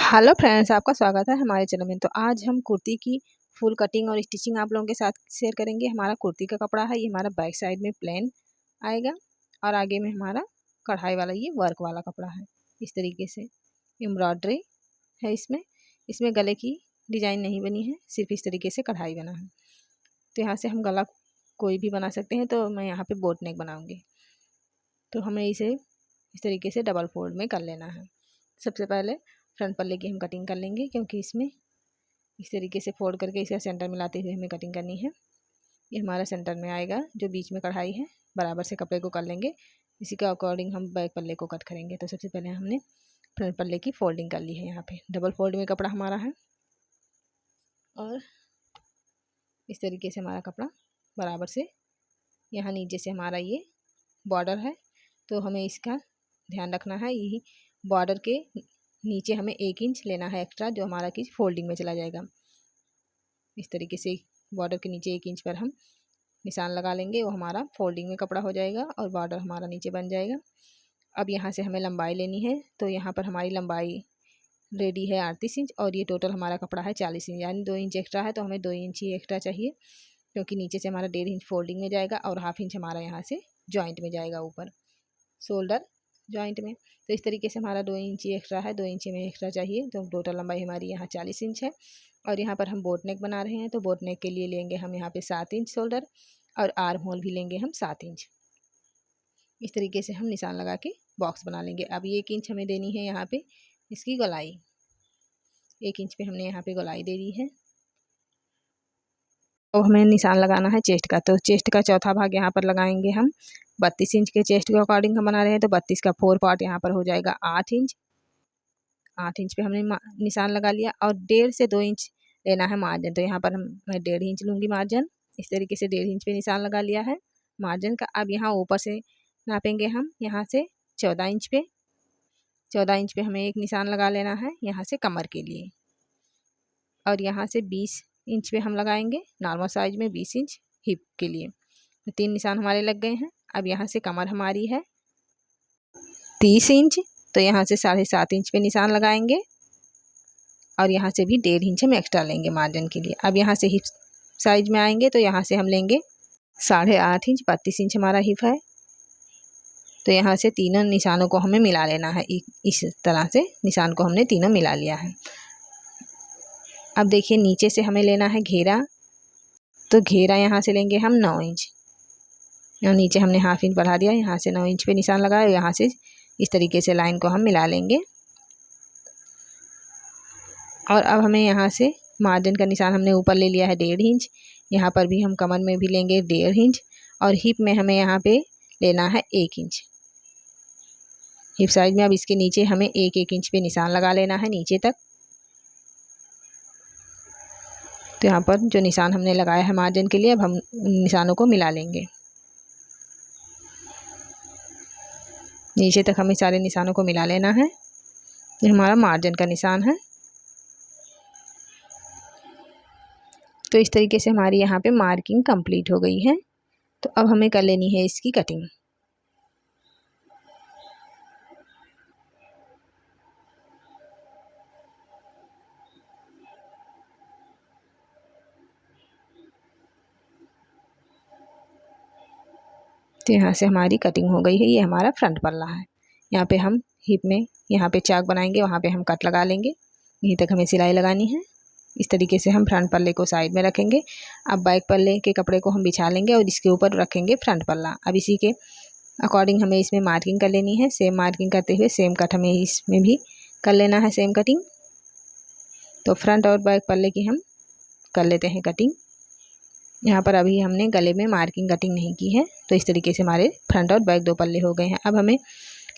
Hello friends, आपका स्वागत है हमारे चैनल में। तो आज हम कुर्ती की फुल कटिंग और स्टिचिंग आप लोगों के साथ शेयर करेंगे। हमारा कुर्ती का कपड़ा है, ये हमारा बैक साइड में प्लेन आएगा और आगे में हमारा कढ़ाई वाला ये वर्क वाला कपड़ा है। इस तरीके से एम्ब्रॉयडरी है इसमें इसमें गले की डिज़ाइन नहीं बनी है, सिर्फ इस तरीके से कढ़ाई बना है। तो यहाँ से हम गला कोई भी बना सकते हैं। तो मैं यहाँ पर बोट नेक बनाऊँगी, तो हमें इसे इस तरीके से डबल फोल्ड में कर लेना है। सबसे पहले फ्रंट पल्ले की हम कटिंग कर लेंगे, क्योंकि इसमें इस तरीके से फोल्ड करके इसे सेंटर मिलाते हुए हमें कटिंग करनी है। ये हमारा सेंटर में आएगा, जो बीच में कढ़ाई है बराबर से कपड़े को कर लेंगे। इसी के अकॉर्डिंग हम बैक पल्ले को कट करेंगे। तो सबसे पहले हमने फ्रंट पल्ले की फोल्डिंग कर ली है। यहाँ पे डबल फोल्ड में कपड़ा हमारा है और इस तरीके से हमारा कपड़ा बराबर से यहाँ नीचे से हमारा ये बॉर्डर है, तो हमें इसका ध्यान रखना है। यही बॉर्डर के नीचे हमें 1 इंच लेना है एक्स्ट्रा, जो हमारा की फोल्डिंग में चला जाएगा। इस तरीके से बॉर्डर के नीचे 1 इंच पर हम निशान लगा लेंगे, वो हमारा फोल्डिंग में कपड़ा हो जाएगा और बॉर्डर हमारा नीचे बन जाएगा। अब यहाँ से हमें लंबाई लेनी है, तो यहाँ पर हमारी लंबाई रेडी है 38 इंच और ये टोटल हमारा कपड़ा है 40 इंच, यानी 2 इंच एक्स्ट्रा है। तो हमें 2 इंच ही एक्स्ट्रा चाहिए, क्योंकि नीचे से हमारा 1.5 इंच फोल्डिंग में जाएगा और ½ इंच हमारा यहाँ से जॉइंट में जाएगा, ऊपर शोल्डर जॉइंट में। तो इस तरीके से हमारा 2 इंच एक्स्ट्रा है, 2 इंच में एक्स्ट्रा चाहिए। तो टोटल लंबाई हमारी यहाँ 40 इंच है और यहाँ पर हम बोट नेक बना रहे हैं। तो बोट नेक के लिए लेंगे हम यहाँ पे 7 इंच शोल्डर और आर्म होल भी लेंगे हम 7 इंच। इस तरीके से हम निशान लगा के बॉक्स बना लेंगे। अब 1 इंच हमें देनी है यहाँ पे इसकी गोलाई, 1 इंच पे हमने यहाँ पे गोलाई दे दी है। तो हमें निशान लगाना है चेस्ट का, तो चेस्ट का चौथा भाग यहाँ पर लगाएंगे हम। 32 इंच के चेस्ट के अकॉर्डिंग हम बना रहे हैं, तो 32 का 4 पार्ट यहाँ पर हो जाएगा 8 इंच। 8 इंच पे हमने निशान लगा लिया और 1.5 से 2 इंच लेना है मार्जिन। तो यहाँ पर मैं 1.5 इंच लूँगी मार्जिन। इस तरीके से 1.5 इंच पे निशान लगा लिया है मार्जिन का। अब यहाँ ऊपर से नापेंगे हम, यहाँ से 14 इंच पे। 14 इंच पे हमें एक निशान लगा लेना है यहाँ से कमर के लिए, और यहाँ से 20 इंच पे हम लगाएंगे नॉर्मल साइज में, 20 इंच हिप के लिए। तो 3 निशान हमारे लग गए हैं। अब यहाँ से कमर हमारी है 30 इंच, तो यहाँ से 7.5 इंच पे निशान लगाएंगे और यहाँ से भी 1.5 इंच हम एक्स्ट्रा लेंगे मार्जिन के लिए। अब यहाँ से हिप साइज में आएंगे, तो यहाँ से हम लेंगे 8.5 इंच। 32 इंच हमारा हिप है, तो यहाँ से तीनों निशानों को हमें मिला लेना है। इस तरह से निशान को हमने तीनों मिला लिया है। अब देखिए नीचे से हमें लेना है घेरा, तो घेरा यहाँ से लेंगे हम 9 इंच। यहाँ नीचे हमने ½ इंच बढ़ा दिया, यहाँ से 9 इंच पे निशान लगाया। यहाँ से इस तरीके से लाइन को हम मिला लेंगे और अब हमें यहाँ से मार्जिन का निशान हमने ऊपर ले लिया है 1.5 इंच। यहाँ पर भी हम कमर में भी लेंगे 1.5 इंच और हिप में हमें यहाँ पे लेना है 1 इंच हिप साइज में। अब इसके नीचे हमें 1-1 इंच पे निशान लगा लेना है नीचे तक। तो यहाँ पर जो निशान हमने लगाया है मार्जिन के लिए, अब हम निशानों को मिला लेंगे। नीचे तक हमें सारे निशानों को मिला लेना है। ये हमारा मार्जिन का निशान है। तो इस तरीके से हमारी यहाँ पे मार्किंग कंप्लीट हो गई है। तो अब हमें कर लेनी है इसकी कटिंग। तो यहाँ से हमारी कटिंग हो गई है। ये हमारा फ्रंट पल्ला है। यहाँ पे हम हिप में यहाँ पे चाक बनाएंगे, वहाँ पे हम कट लगा लेंगे। यहीं तक हमें सिलाई लगानी है। इस तरीके से हम फ्रंट पल्ले को साइड में रखेंगे। अब बैक पल्ले के कपड़े को हम बिछा लेंगे और इसके ऊपर रखेंगे फ्रंट पल्ला। अब इसी के अकॉर्डिंग हमें इसमें मार्किंग कर लेनी है। सेम मार्किंग करते हुए सेम कट हमें इसमें भी कर लेना है, सेम कटिंग। तो फ्रंट और बैक पल्ले की हम कर लेते हैं कटिंग। यहाँ पर अभी हमने गले में मार्किंग कटिंग नहीं की है, तो इस तरीके से हमारे फ्रंट और बैक 2 पल्ले हो गए हैं। अब हमें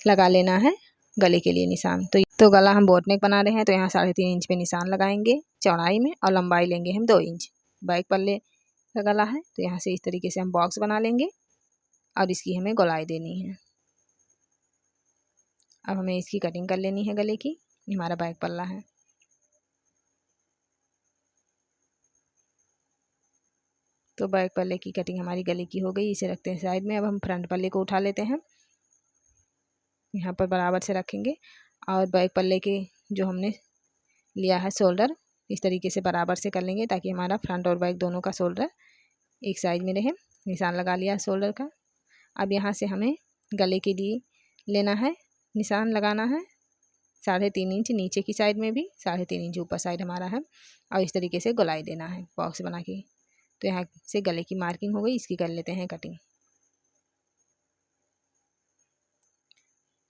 लगा लेना है गले के लिए निशान। तो गला हम बोट नेक बना रहे हैं, तो यहाँ 3.5 इंच पे निशान लगाएंगे चौड़ाई में और लंबाई लेंगे हम 2 इंच। बैक पल्ले का गला है, तो यहाँ से इस तरीके से हम बॉक्स बना लेंगे और इसकी हमें गोलाई देनी है। अब हमें इसकी कटिंग कर लेनी है गले की। हमारा बैक पल्ला है। तो बैक पल्ले की कटिंग हमारी गले की हो गई। इसे रखते हैं साइड में। अब हम फ्रंट पल्ले को उठा लेते हैं, यहाँ पर बराबर से रखेंगे और बैक पल्ले के जो हमने लिया है शोल्डर, इस तरीके से बराबर से कर लेंगे ताकि हमारा फ्रंट और बैक दोनों का शोल्डर एक साइड में रहे। निशान लगा लिया है शोल्डर का। अब यहाँ से हमें गले के लिए लेना है, निशान लगाना है 3.5 इंच नीचे की साइड में भी, 3.5 इंच ऊपर साइड हमारा है, और इस तरीके से गोलाई देना है बॉक्स बना के। तो यहाँ से गले की मार्किंग हो गई, इसकी कर लेते हैं कटिंग।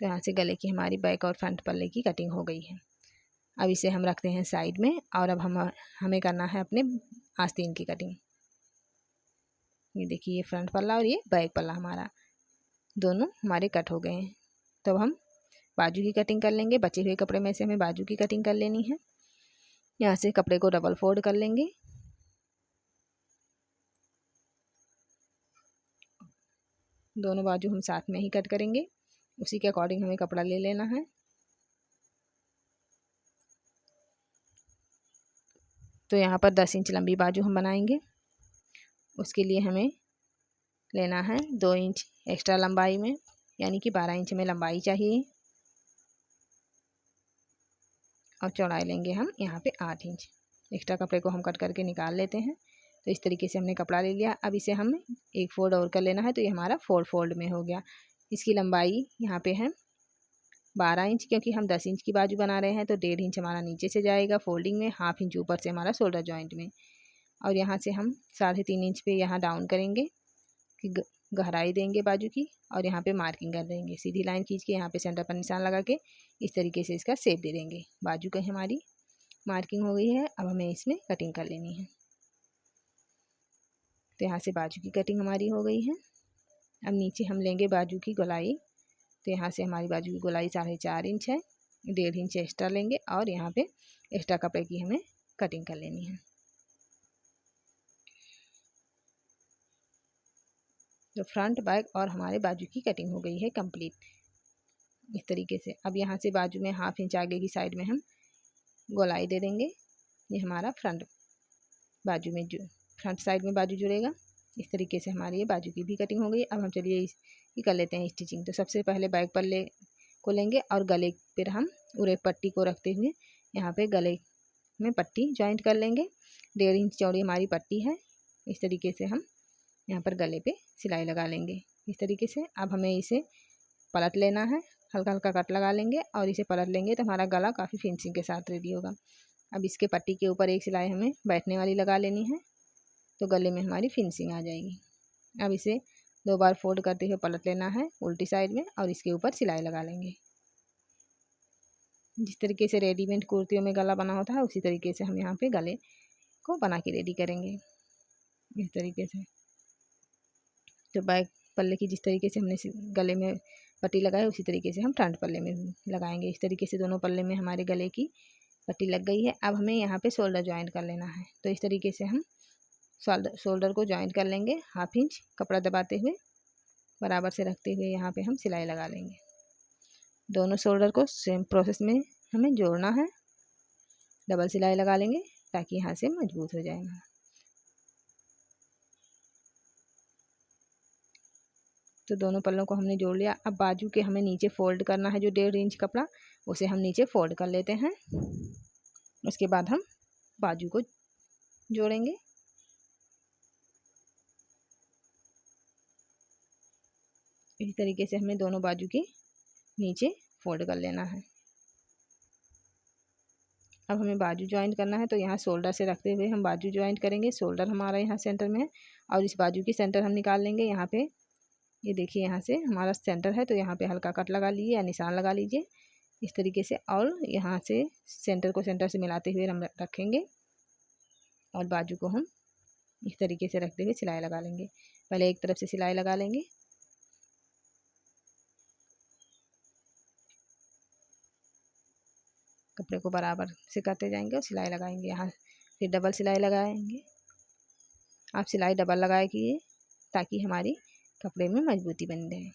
तो यहाँ से गले की हमारी बैक और फ्रंट पल्ले की कटिंग हो गई है। अब इसे हम रखते हैं साइड में, और अब हमें करना है अपने आस्तीन की कटिंग। ये देखिए, ये फ्रंट पल्ला और ये बैक पल्ला हमारा दोनों हमारे कट हो गए हैं। तो अब हम बाजू की कटिंग कर लेंगे। बचे हुए कपड़े में से हमें बाजू की कटिंग कर लेनी है। यहाँ से कपड़े को डबल फोल्ड कर लेंगे, दोनों बाजू हम साथ में ही कट करेंगे। उसी के अकॉर्डिंग हमें कपड़ा ले लेना है। तो यहाँ पर 10 इंच लंबी बाजू हम बनाएंगे। उसके लिए हमें लेना है 2 इंच एक्स्ट्रा लंबाई में, यानी कि 12 इंच में लंबाई चाहिए, और चौड़ाई लेंगे हम यहाँ पे 8 इंच। एक्स्ट्रा कपड़े को हम कट करके निकाल लेते हैं। तो इस तरीके से हमने कपड़ा ले लिया। अब इसे हमें एक फोल्ड और कर लेना है, तो ये हमारा 4 फोल्ड में हो गया। इसकी लंबाई यहाँ पे है 12 इंच, क्योंकि हम 10 इंच की बाजू बना रहे हैं। तो 1.5 इंच हमारा नीचे से जाएगा फोल्डिंग में, 1/2 इंच ऊपर से हमारा शोल्डर जॉइंट में, और यहाँ से हम 3.5 इंच पे यहाँ डाउन करेंगे कि गहराई देंगे बाजू की, और यहाँ पे मार्किंग कर देंगे। सीधी लाइन खींच के यहाँ पे सेंटर पर निशान लगा के इस तरीके से इसका शेप दे देंगे। बाजू का हमारी मार्किंग हो गई है। अब हमें इसमें कटिंग कर लेनी है। तो यहाँ से बाजू की कटिंग हमारी हो गई है। अब नीचे हम लेंगे बाजू की गोलाई। तो यहाँ से हमारी बाजू की गोलाई 4.5 इंच है, 1.5 इंच एक्स्ट्रा लेंगे, और यहाँ पे एक्स्ट्रा कपड़े की हमें कटिंग कर लेनी है। तो फ्रंट बैक और हमारे बाजू की कटिंग हो गई है कंप्लीट इस तरीके से। अब यहाँ से बाजू में 1/2 इंच आगे की साइड में हम गोलाई दे देंगे। ये हमारा फ्रंट बाजू में जो फ्रंट साइड में बाजू जुड़ेगा। इस तरीके से हमारी ये बाजू की भी कटिंग हो गई। अब हम चलिए ये कर लेते हैं स्टिचिंग। तो सबसे पहले बैक पल्ले को लेंगे, और गले पर हम उरे पट्टी को रखते हुए यहाँ पे गले में पट्टी जॉइंट कर लेंगे। 1.5 इंच चौड़ी हमारी पट्टी है। इस तरीके से हम यहाँ पर गले पे सिलाई लगा लेंगे इस तरीके से। अब हमें इसे पलट लेना है, हल्का हल्का कट लगा लेंगे, और इसे पलट लेंगे तो हमारा गला काफ़ी फिनिशिंग के साथ रेडी होगा। अब इसके पट्टी के ऊपर एक सिलाई हमें बैठने वाली लगा लेनी है, तो गले में हमारी फिनिशिंग आ जाएगी। अब इसे 2 बार फोल्ड करते हुए पलट लेना है उल्टी साइड में, और इसके ऊपर सिलाई लगा लेंगे। जिस तरीके से रेडीमेड कुर्तियों में गला बना होता है, उसी तरीके से हम यहाँ पे गले को बना के रेडी करेंगे इस तरीके से। तो बैक पल्ले की जिस तरीके से हमने गले में पट्टी लगाई, उसी तरीके से हम फ्रंट पल्ले में भी लगाएंगे। इस तरीके से दोनों पल्ले में हमारे गले की पट्टी लग गई है। अब हमें यहाँ पे शोल्डर ज्वाइंट कर लेना है। तो इस तरीके से हम शोल्डर को ज्वाइंट कर लेंगे। 1/2 इंच कपड़ा दबाते हुए बराबर से रखते हुए यहाँ पे हम सिलाई लगा लेंगे। दोनों शोल्डर को सेम प्रोसेस में हमें जोड़ना है। डबल सिलाई लगा लेंगे ताकि यहाँ से मजबूत हो जाएगा। तो दोनों पल्लों को हमने जोड़ लिया। अब बाजू के हमें नीचे फोल्ड करना है, जो 1.5 इंच कपड़ा, उसे हम नीचे फोल्ड कर लेते हैं। उसके बाद हम बाजू को जोड़ेंगे। इसी तरीके से हमें दोनों बाजू के नीचे फोल्ड कर लेना है। अब हमें बाजू ज्वाइंट करना है, तो यहाँ शोल्डर से रखते हुए हम बाजू ज्वाइंट करेंगे। शोल्डर हमारा यहाँ सेंटर में है, और इस बाजू की सेंटर हम निकाल लेंगे। यहाँ पे ये देखिए, यहाँ से हमारा सेंटर है, तो यहाँ पे हल्का कट लगा लीजिए या निशान लगा लीजिए इस तरीके से, और यहाँ से सेंटर को सेंटर से मिलाते हुए हम रखेंगे, और बाजू को हम इस तरीके से रखते हुए सिलाई लगा लेंगे। पहले एक तरफ से सिलाई लगा लेंगे, कपड़े को बराबर से करते जाएंगे और सिलाई लगाएंगे। यहाँ फिर डबल सिलाई लगाएंगे। आप सिलाई डबल लगाए कीजिए ताकि हमारी कपड़े में मजबूती बन रहे।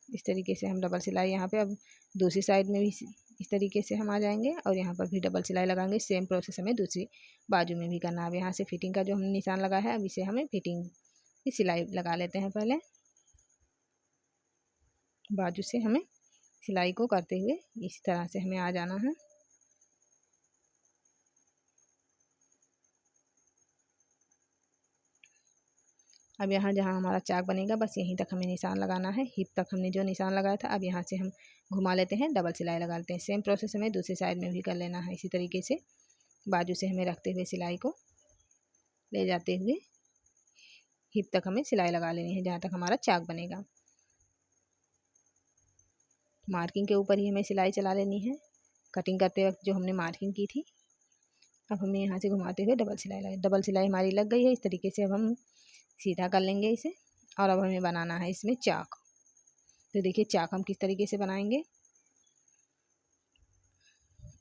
इस तरीके से हम डबल सिलाई यहाँ पे, अब दूसरी साइड में भी इस तरीके से हम आ जाएंगे, और यहाँ पर भी डबल सिलाई लगाएंगे। सेम प्रोसेस हमें दूसरी बाजू में भी करना है। अब यहाँ से फिटिंग का जो हमने निशान लगा है, अब इसे हमें फिटिंग की सिलाई लगा लेते हैं। पहले बाजू से हमें सिलाई को करते हुए इस तरह से हमें आ जाना है। अब यहाँ जहाँ हमारा चाक बनेगा बस यहीं तक हमें निशान लगाना है। हिप तक हमने जो निशान लगाया था, अब यहाँ से हम घुमा लेते हैं, डबल सिलाई लगा लेते हैं। सेम प्रोसेस हमें दूसरी साइड में भी कर लेना है। इसी तरीके से बाजू से हमें रखते हुए सिलाई को ले जाते हुए हिप तक हमें सिलाई लगा लेनी है, जहाँ तक हमारा चाक बनेगा। मार्किंग के ऊपर ही हमें सिलाई चला लेनी है, कटिंग करते वक्त जो हमने मार्किंग की थी। अब हमें यहाँ से घुमाते हुए डबल सिलाई लगा, डबल सिलाई हमारी लग गई है। इस तरीके से अब हम सीधा कर लेंगे इसे। और अब हमें बनाना है इसमें चाक। तो देखिए चाक हम किस तरीके से बनाएंगे।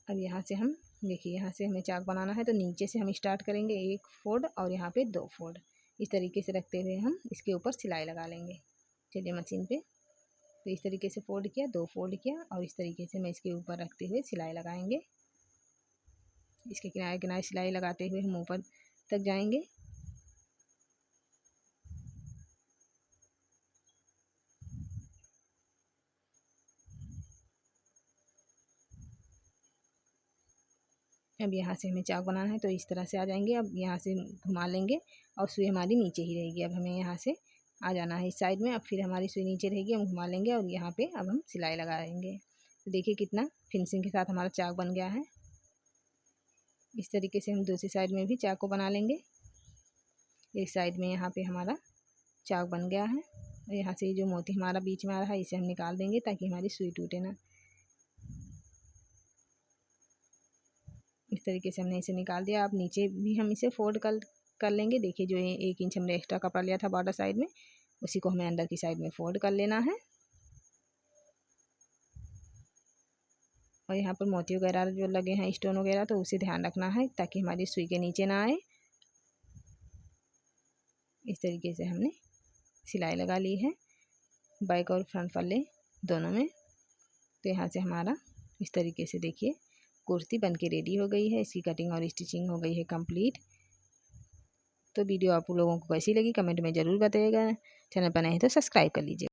अब यहाँ से हम देखिए, यहाँ से हमें चाक बनाना है तो नीचे से हम स्टार्ट करेंगे 1 फोल्ड और यहाँ पे 2 फोल्ड। इस तरीके से रखते हुए हम इसके ऊपर सिलाई लगा लेंगे। चलिए मशीन पे, तो इस तरीके से फोल्ड किया, 2 फोल्ड किया और इस तरीके से मैं इसके ऊपर रखते हुए सिलाई लगाएंगे। इसके किनारे किनारे सिलाई लगाते हुए हम ऊपर तक जाएंगे। अब यहाँ से हमें चाक बनाना है तो इस तरह से आ जाएंगे। अब यहाँ से घुमा लेंगे और सुई हमारी नीचे ही रहेगी। अब हमें यहाँ से आ जाना है इस साइड में। अब फिर हमारी सुई नीचे रहेगी, हम घुमा लेंगे और यहाँ पे अब हम सिलाई लगाएंगे। तो देखिए कितना फिनिशिंग के साथ हमारा चाक बन गया है। इस तरीके से हम दूसरी साइड में भी चाक को बना लेंगे। एक साइड में यहाँ पे हमारा चाक बन गया है और यहाँ से जो मोती हमारा बीच में आ रहा है इसे हम निकाल देंगे ताकि हमारी सुई टूटे ना। इस तरीके से हमने इसे निकाल दिया। अब नीचे भी हम इसे फोल्ड कर लेंगे। देखिए जो 1 इंच हमने एक्स्ट्रा कपड़ा लिया था बॉर्डर साइड में, उसी को हमें अंदर की साइड में फोल्ड कर लेना है। और यहाँ पर मोती वगैरह जो लगे हैं, स्टोन वगैरह, तो उसे ध्यान रखना है ताकि हमारी सुई के नीचे ना आए। इस तरीके से हमने सिलाई लगा ली है बैक और फ्रंट पल्ले दोनों में। तो यहाँ से हमारा इस तरीके से देखिए कुर्ती बनके रेडी हो गई है। इसकी कटिंग और स्टिचिंग हो गई है कंप्लीट। तो वीडियो आप लोगों को कैसी लगी कमेंट में ज़रूर बताइएगा। चैनल पर नए हैं तो सब्सक्राइब कर लीजिए।